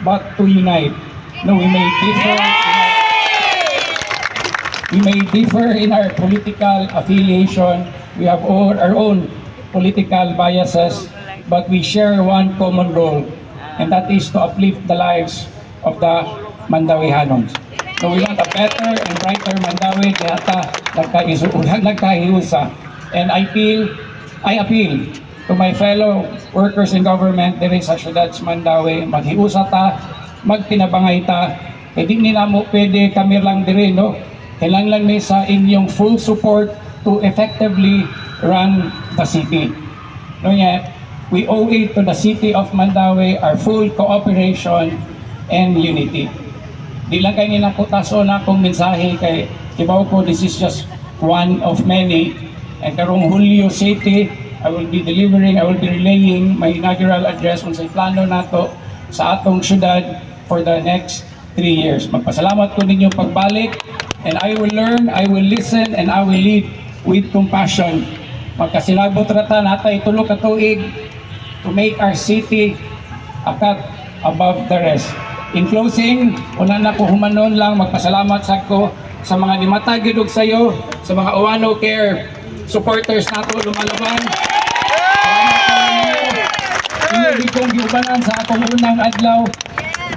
but to unite. No, we may differ in our political affiliation. We have all our own political biases, but we share one common goal, and that is to uplift the lives of the Mandawihanos. So we want a better and brighter Mandawi kaya nagkahiusa. And I appeal to my fellow workers in government diri sa syudad sa Mandawi, maghiusa ta, magtinabangay ta, kaya di nila mo pwede kami lang diri, no? Kailangan lang may sa inyong full support to effectively run the city. No, yet, we owe it to the city of Mandawi our full cooperation and unity. Di lang kayo nila kutaso na akong mensahe kay kibaw ko, this is just one of many. And karong Hulyo City, I will be relaying my inaugural address kung sa plano nato sa atong syudad for the next 3 years. Magpasalamat ko ninyo pagbalik, and I will learn, I will listen, and I will lead with compassion. Magkasinabot rata natay tulo ka tuig to make our city a cut above the rest. In closing, una na ko humanon lang magpasalamat sa ko sa mga limatag gidug sayo, sa mga Owano Care supporters nato lumalaban. Hindi kong giubanan sa akong unang adlaw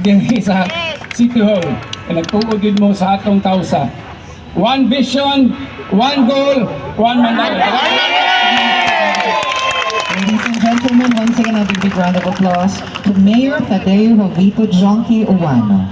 dinhi sa City Hall. Nagtuog yun mo sa atong tawsa. One vision, one goal, one Mandawi. Ladies and gentlemen, once again, a big round of applause to Mayor Tadeo Jovito Jonky Owano.